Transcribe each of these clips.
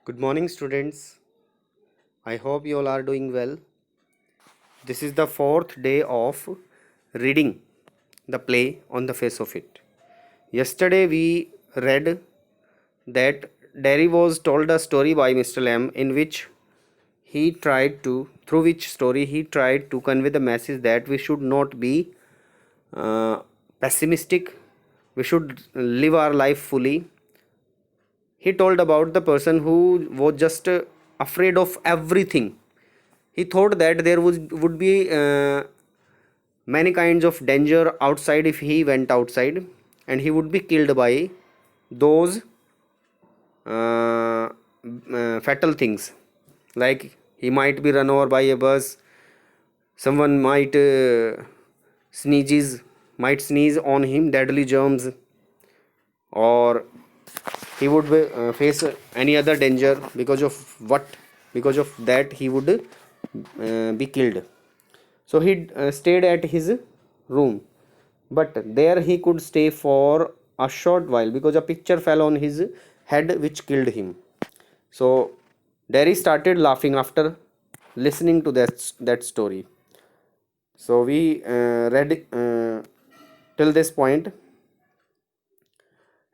Good morning, students. I hope you all are doing well. This is the fourth day of reading the play On the Face of It. Yesterday, we read that Derry was told a story by Mr. Lamb in which through which story he tried to convey the message that we should not be uh, pessimistic, we should live our life fully. He told about the person who was just afraid of everything. He thought that there would be many kinds of danger outside if he went outside, and he would be killed by those fatal things, like he might be run over by a bus, someone sneezes might sneeze on him deadly germs, or he would face any other danger because of that he would be killed. So he stayed at his room, but there he could stay for a short while because a picture fell on his head which killed him. So Derry started laughing after listening to that story. So we read till this point,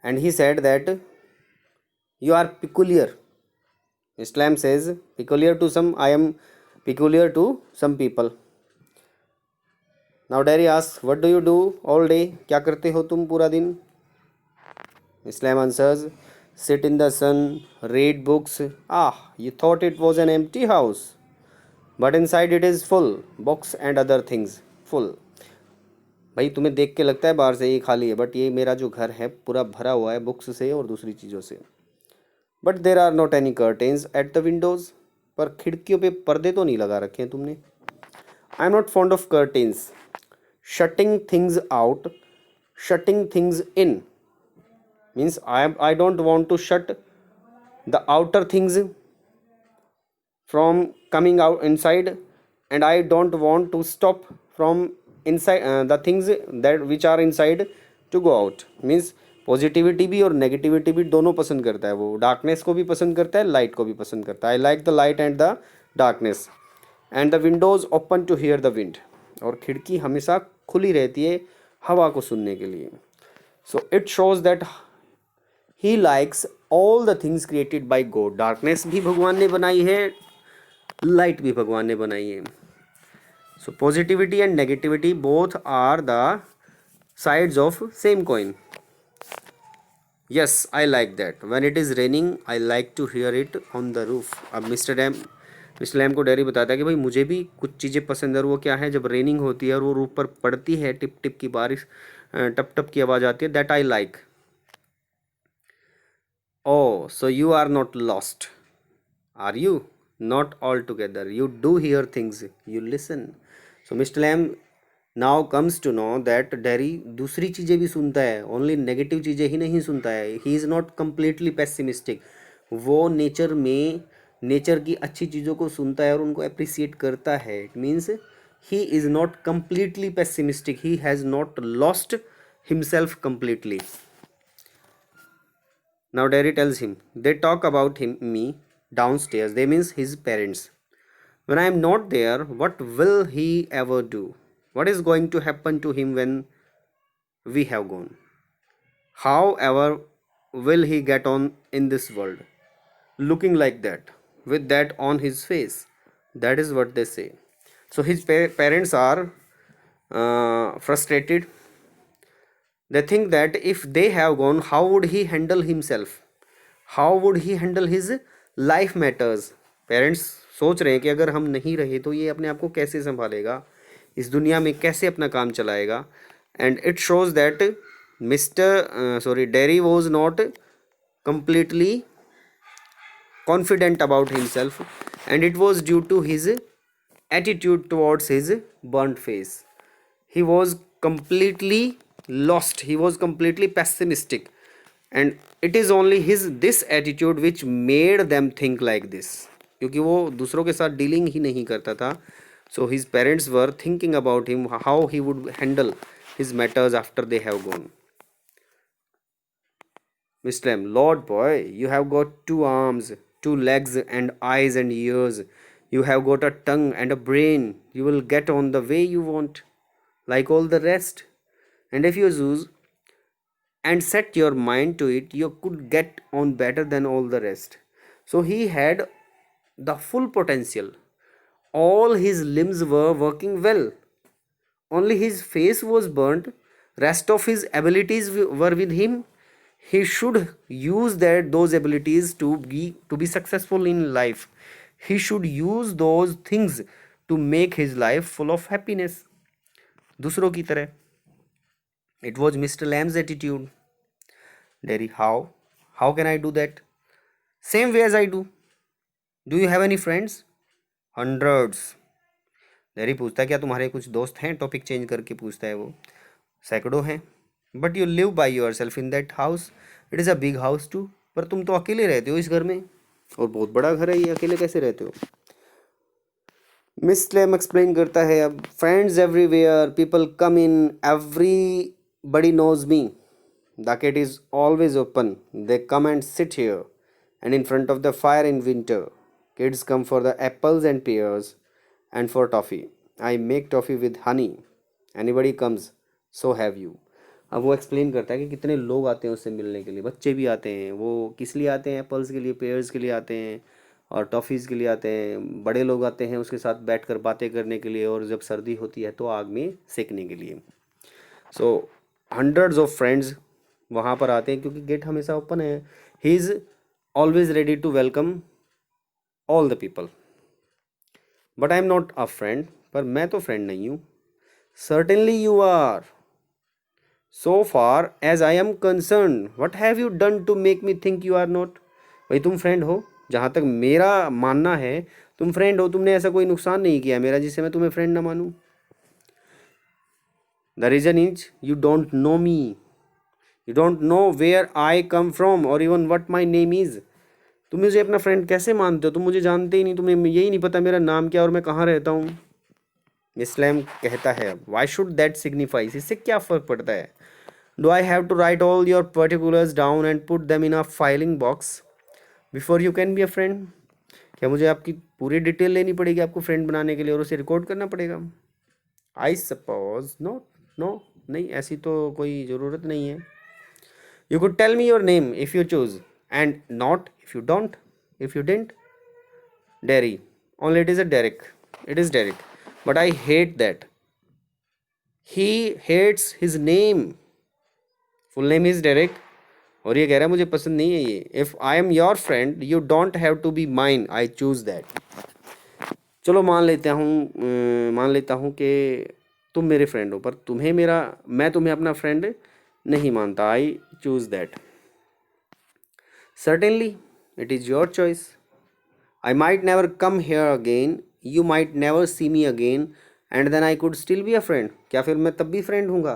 and he said that you are peculiar. Islam says peculiar to some, I am peculiar to some people. Now Derry asks, what do you do all day? क्या करते हो तुम पूरा दिन? Islam answers, sit in the sun, read books. Ah, you thought it was an empty house, but inside it is full, books and other things. Full. भाई तुम्हें देख के लगता है बाहर से ये खाली है, बट ये मेरा जो घर है पूरा भरा हुआ है बुक्स से और दूसरी चीज़ों से. But there are not any curtains at the windows. पर खिड़कियों पे पर्दे तो नहीं लगा रखे हैं तुमने. I am not fond of curtains. Shutting things out, shutting things in means I don't want to shut the outer things from coming out inside, and I don't want to stop from inside the things that which are inside to go out. means positivity भी और negativity भी दोनों पसंद करता है. वो darkness को भी पसंद करता है, लाइट को भी पसंद करता है. I like the light and the darkness and the windows open to hear the wind. और खिड़की हमेशा खुली रहती है हवा को सुनने के लिए. So it shows that he likes all the things created by God. Darkness भी भगवान ने बनाई है, लाइट भी भगवान ने बनाई है. So positivity and negativity both are the sides of same coin. Yes, I like that. When it is raining, I like to hear it on the roof. अब मिस्टर लैम को डेरी बताता है कि भाई मुझे भी कुछ चीज़ें पसंद है. और वो क्या है, जब रेनिंग होती है और वो रूफ पर पड़ती है, टिप टिप की बारिश, टप टप की आवाज़ आती है, that I like. Oh, so you are not lost, are you? Not altogether. You do hear things, you listen. So Mr. Lamb now comes to know that Derry दूसरी चीज़ें भी सुनता है, ओनली नेगेटिव चीज़ें ही नहीं सुनता है. He is not completely pessimistic. वो नेचर की अच्छी चीज़ों को सुनता है और उनको अप्रिसिएट करता है. It means he is not completely pessimistic. He has not lost himself completely. Now Derry tells him, they talk about me downstairs. They means his parents. When I am not there, what will he ever do? What is going to happen to him when we have gone? How ever will he get on in this world? Looking like that, with that on his face. That is what they say. So his parents are frustrated. They think that if they have gone, how would he handle himself? How would he handle his life matters? Parents सोच रहे हैं कि अगर हम नहीं रहे तो ये अपने आप को कैसे संभालेगा, इस दुनिया में कैसे अपना काम चलाएगा. And it shows that dairy was not completely confident about himself, and it was due to his attitude towards his burnt face. He was completely lost, he was completely pessimistic, and it is only this attitude which made them think like this. क्योंकि वो दूसरों के साथ dealing ही नहीं करता था. So his parents were thinking about him, how he would handle his matters after they have gone. Mr. M, Lord boy, you have got two arms. two legs and eyes and ears. You have got a tongue and a brain. You will get on the way you want, like all the rest. And if you choose and set your mind to it, you could get on better than all the rest. So he had the full potential. All his limbs were working well. Only his face was burnt. Rest of his abilities were with him. He should use those abilities to be successful in life. He should use those things to make his life full of happiness. दूसरों की तरह. It was Mr. Lamb's attitude. Derry, how? How can I do that? Same way as I do. Do you have any friends? Hundreds. Dairy पूछता है क्या तुम्हारे कुछ दोस्त हैं? टॉपिक चेंज करके पूछता है वो. सैकड़ों हैं. But you live by yourself in that house. It is a big house too. पर तुम तो अकेले रहते हो इस घर में, और बहुत बड़ा घर है ये, अकेले कैसे रहते हो? मिस स्लैम एक्सप्लेन करता है अब. Friends everywhere, people come in, everybody knows me. The gate is always open. They come and sit here and in front of the fire in winter. Kids come for the apples and pears and for toffee. I make toffee with honey. Anybody comes, so have you. अब वो explain करता है कि कितने लोग आते हैं उससे मिलने के लिए. बच्चे भी आते हैं. वो किस लिए आते हैं? एप्पल्स के लिए, पेयर्स के लिए आते हैं, और टॉफ़ीज़ के लिए आते हैं. बड़े लोग आते हैं उसके साथ बैठकर बातें करने के लिए, और जब सर्दी होती है तो आग में सेकने के लिए. सो हंड्रेड्स ऑफ फ्रेंड्स वहाँ पर आते हैं क्योंकि गेट हमेशा ओपन है. He is always ready to welcome all the people. But I am not a friend. पर मैं तो फ्रेंड नहीं हूँ. Certainly you are. So far as I am concerned, what have you done to make me think you are not? भाई तुम friend हो, जहाँ तक मेरा मानना है तुम फ्रेंड हो. तुमने ऐसा कोई नुकसान नहीं किया मेरा जिससे मैं तुम्हें फ्रेंड ना मानूँ. The reason is you don't know me. You don't know where I come from or even what my name is. तुम मुझे अपना फ्रेंड कैसे मानते हो? तुम मुझे जानते ही नहीं. तुम्हें यही नहीं पता मेरा नाम क्या और मैं कहाँ रहता हूँ. मिस लैम कहता है, वाई शुड दैट सिग्निफाइज? इससे क्या फ़र्क पड़ता है? Do I have to write all your particulars down and put them in a filing box before you can be a friend? क्या मुझे आपकी पूरी डिटेल लेनी पड़ेगी आपको फ्रेंड बनाने के लिए, और उसे रिकॉर्ड करना पड़ेगा? I suppose no. नो, नहीं, ऐसी तो कोई ज़रूरत नहीं है. You could tell me your name if you choose, and not if you don't. If you didn't. Derry. Only it is a Derek. It is Derek. But I hate that. He hates his name. Full name is Derek. और ये कह रहा है मुझे पसंद नहीं है ये. If I am your friend, you don't have to be mine. I choose that. चलो मान लेता हूँ कि तुम मेरे फ्रेंड हो, पर मैं तुम्हें अपना फ्रेंड नहीं मानता. I choose that. Certainly, it is your choice. I might never come here again. You might never see me again. And then I could still be a friend. क्या फिर मैं तब भी फ्रेंड हूँगा?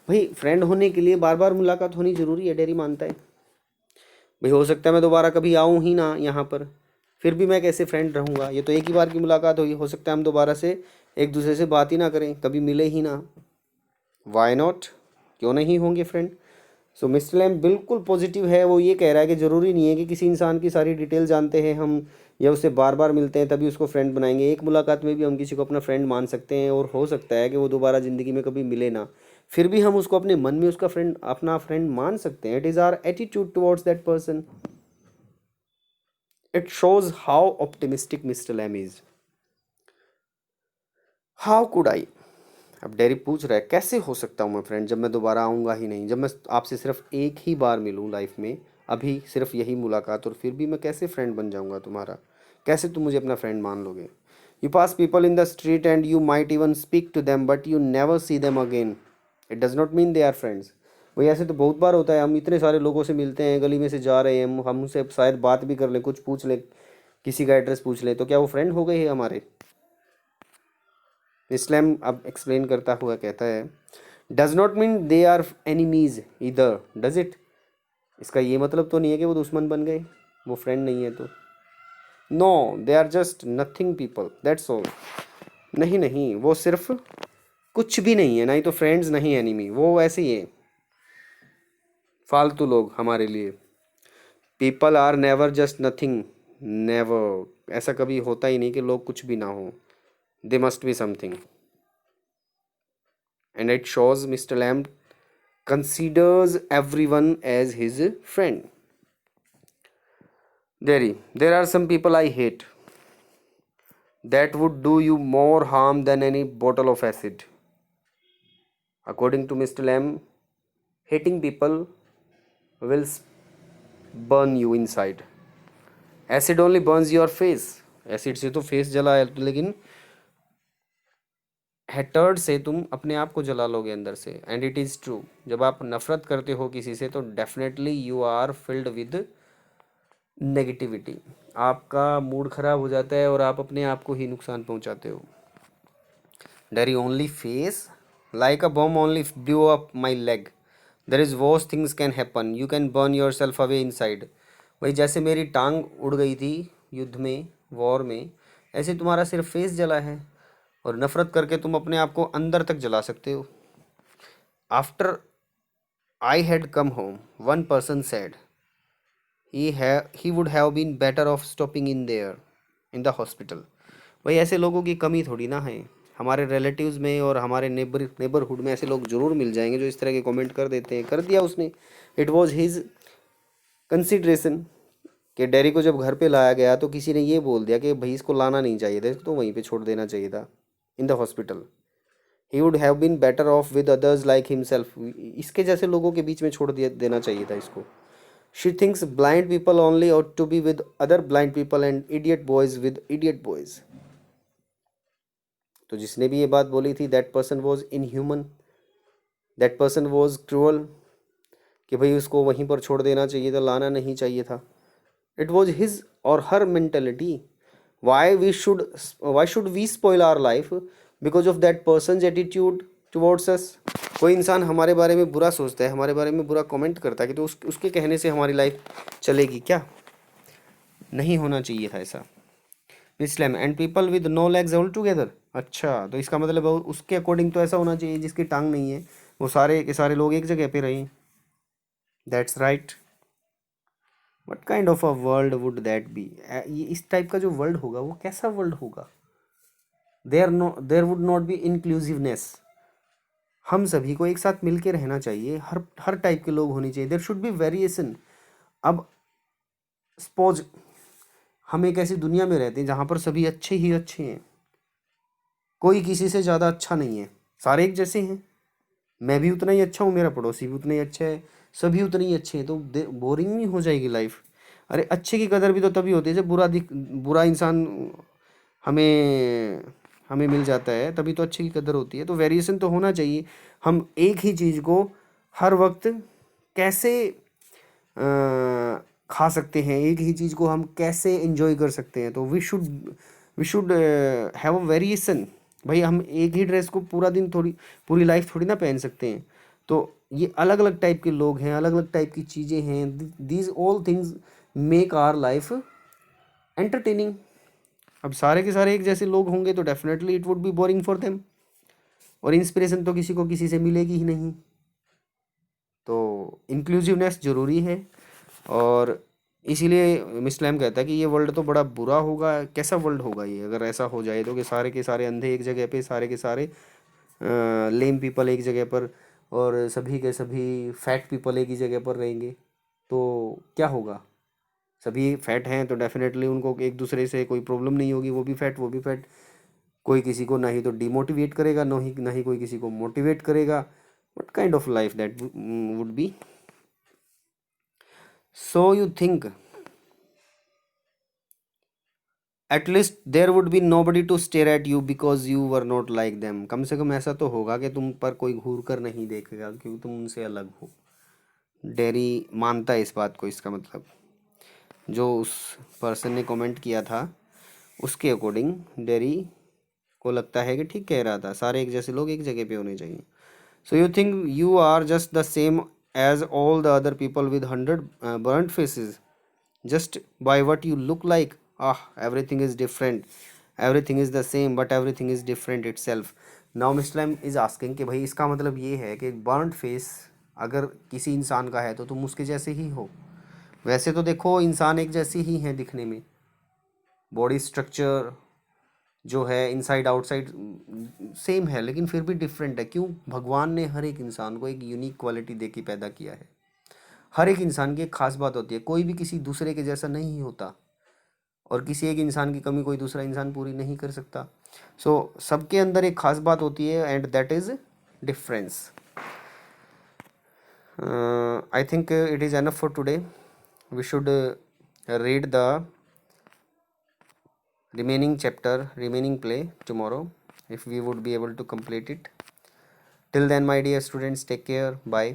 भाई फ्रेंड होने के लिए बार बार मुलाकात होनी ज़रूरी है? डेरी मानता है. भाई हो सकता है मैं दोबारा कभी आऊँ ही ना यहाँ पर, फिर भी मैं कैसे फ्रेंड रहूँगा? ये तो एक ही बार की मुलाकात होगी. हो सकता है हम दोबारा से एक दूसरे से बात ही ना करें, कभी मिले ही ना. Why not? क्यों नहीं होंगे फ्रेंड? सो मिस्टर लैम बिल्कुल पॉजिटिव है. वो ये कह रहा है कि ज़रूरी नहीं है कि किसी इंसान की सारी डिटेल जानते हैं हम, या उससे बार बार मिलते हैं तभी उसको फ्रेंड बनाएंगे. एक मुलाकात में भी हम किसी को अपना फ्रेंड मान सकते हैं, और हो सकता है कि वो दोबारा ज़िंदगी में कभी मिले ना, फिर भी हम उसको अपने मन में अपना फ्रेंड मान सकते हैं. It is our attitude towards that person. It shows how optimistic mister Lam is. How could I? अब डेरी पूछ रहा है कैसे हो सकता हूँ मैं फ्रेंड जब मैं दोबारा आऊँगा ही नहीं, जब मैं आपसे सिर्फ एक ही बार मिलूँ लाइफ में, अभी सिर्फ यही मुलाकात, और फिर भी मैं कैसे फ्रेंड बन जाऊँगा तुम्हारा? कैसे तुम मुझे अपना फ्रेंड मान लोगे? You pass people in the street and you might even speak to them but you never see them again. It does not mean they are friends. वही ऐसे तो बहुत बार होता है. हम इतने सारे लोगों से मिलते हैं, गली में से जा रहे हैं, हम उनसे शायद बात भी कर लें, कुछ पूछ लें, किसी का एड्रेस पूछ लें, तो क्या वो फ्रेंड हो गए हैं हमारे? इस्लाम अब एक्सप्लेन करता हुआ कहता है, does not mean they are enemies इधर, डज इट? इसका ये मतलब तो नहीं है कि वो दुश्मन बन गए, वो फ्रेंड नहीं है तो. No, they are just nothing people, that's all. नहीं, वो सिर्फ कुछ भी नहीं है, ना ही तो फ्रेंड्स नहीं एनिमी, वो ऐसे ही है, फालतू लोग हमारे लिए. People are never just nothing, never, ऐसा कभी होता ही नहीं कि लोग कुछ भी ना हो. They must be something. And it shows mister lamb considers everyone as his friend. There are some people I hate that would do you more harm than any bottle of acid. According to Mr. Lamb, hating people will burn you inside. Acid only burns your face. Acid से तो face जला है, लेकिन hatred से तुम अपने आप को जला लोगे अंदर से. And it is true. जब आप नफरत करते हो किसी से तो definitely you are filled with negativity. आपका मूड ख़राब हो जाता है और आप अपने आप को ही नुकसान पहुंचाते हो. Dairy only face like a bomb only blew up my leg. There is verse things can happen. You can burn your self away in side. वही जैसे मेरी टांग उड़ गई थी युद्ध में, वॉर में, ऐसे तुम्हारा सिर्फ फेस जला है. और नफरत करके तुम अपने आप को अंदर तक जला सकते हो. After I had come home, one person said he would have been better off stopping in there in the hospital. भाई ऐसे लोगों की कमी थोड़ी ना है. हमारे रिलेटिव्स में और हमारे नेबरहुड में ऐसे लोग ज़रूर मिल जाएंगे जो इस तरह के कमेंट कर देते हैं. कर दिया उसने. इट वाज हिज कंसिडरेशन कि डेरी को जब घर पे लाया गया तो किसी ने ये बोल दिया कि भाई इसको लाना नहीं चाहिए था, इसको तो वहीं पे छोड़ देना चाहिए था in the hospital. He would have been better off with others like himself. इसके जैसे लोगों के बीच में छोड़ दिया देना चाहिए था इसको. She thinks blind people only ought to be with other blind people and idiot boys with idiot boys. तो जिसने भी ये बात बोली थी, that person was inhuman, that person was cruel, कि भाई उसको वहीं पर छोड़ देना चाहिए था, लाना नहीं चाहिए था. It was his or her mentality. Why should we spoil our life because of that person's attitude towards us? कोई इंसान हमारे बारे में बुरा सोचता है, हमारे बारे में बुरा कमेंट करता है कि तो उसके कहने से हमारी लाइफ चलेगी क्या? नहीं होना चाहिए था ऐसा. Islam and people with no legs all together. अच्छा, तो इसका मतलब उसके अकॉर्डिंग तो ऐसा होना चाहिए जिसकी टांग नहीं है वो सारे के सारे लोग एक जगह पे रहें. That's right. What kind of a world would that be? ये इस टाइप का जो वर्ल्ड होगा वो कैसा वर्ल्ड होगा? There would not be inclusiveness. हम सभी को एक साथ मिल के रहना चाहिए. हर टाइप के लोग होने चाहिए. There should be variation. अब सपोज हम एक ऐसी दुनिया में रहते हैं जहाँ पर सभी अच्छे ही अच्छे हैं, कोई किसी से ज़्यादा अच्छा नहीं है, सारे एक जैसे हैं. मैं भी उतना ही अच्छा हूँ, मेरा पड़ोसी भी उतना ही अच्छा है, सभी उतने ही अच्छे हैं. तो बोरिंग नहीं हो जाएगी लाइफ? अरे अच्छे की कदर भी तो तभी होती है जब बुरा इंसान हमें हमें मिल जाता है, तभी तो अच्छे की कदर होती है. तो वेरिएशन तो होना चाहिए. हम एक ही चीज़ को हर वक्त कैसे खा सकते हैं, एक ही चीज़ को हम कैसे एंजॉय कर सकते हैं. तो we should have a variation. भाई हम एक ही ड्रेस को पूरा दिन पूरी लाइफ थोड़ी ना पहन सकते हैं. तो ये अलग अलग टाइप के लोग हैं, अलग अलग टाइप की चीज़ें हैं. These all things make our life entertaining. अब सारे के सारे एक जैसे लोग होंगे तो definitely it would be boring for them. और इंस्पिरेशन तो किसी को किसी से मिलेगी ही नहीं. तो इंक्लूसिवनेस ज़रूरी है. और इसीलिए मिस्लैम कहता है कि ये वर्ल्ड तो बड़ा बुरा होगा. कैसा वर्ल्ड होगा ये अगर ऐसा हो जाए तो, कि सारे के सारे अंधे एक जगह पे, सारे के सारे लेम पीपल एक जगह पर, और सभी के सभी फैट पीपल एक ही जगह पर रहेंगे. तो क्या होगा? सभी फैट हैं तो डेफिनेटली उनको एक दूसरे से कोई प्रॉब्लम नहीं होगी. वो भी फैट, वो भी फैट. कोई किसी को ना ही तो डिमोटिवेट करेगा, ना ही कोई किसी को मोटिवेट करेगा. What kind of life that would be? So you think at least there would be nobody to stare at you because you were not like them. कम से कम ऐसा तो होगा कि तुम पर कोई घूर कर नहीं देखेगा क्योंकि तुम उनसे अलग हो. डेरी मानता है इस बात को. इसका मतलब जो उस पर्सन ने कमेंट किया था उसके अकॉर्डिंग डेरी को लगता है कि ठीक कह रहा था. सारे एक जैसे लोग एक जगह पे होने चाहिए. So you think you are just the same as all the other people with 100 burnt faces just by what you look like? Everything is different. Everything is the same but everything is different itself. Now Muslim is asking कि भाई इसका मतलब ये है कि burnt face अगर किसी इंसान का है तो तुम उसके जैसे ही हो. वैसे तो देखो इंसान एक जैसे ही हैं दिखने में, बॉडी स्ट्रक्चर जो है इनसाइड आउटसाइड सेम है, लेकिन फिर भी डिफरेंट है। क्यों? भगवान ने हर एक इंसान को एक यूनिक क्वालिटी दे के पैदा किया है। हर एक इंसान की एक खास बात होती है, कोई भी किसी दूसरे के जैसा नहीं होता, और किसी एक इंसान की कमी कोई दूसरा इंसान पूरी नहीं कर सकता। सो सबके अंदर एक खास बात होती है, and that is difference. I think it is enough for today. We should read the remaining play tomorrow, if we would be able to complete it. Till then, my dear students, take care. Bye.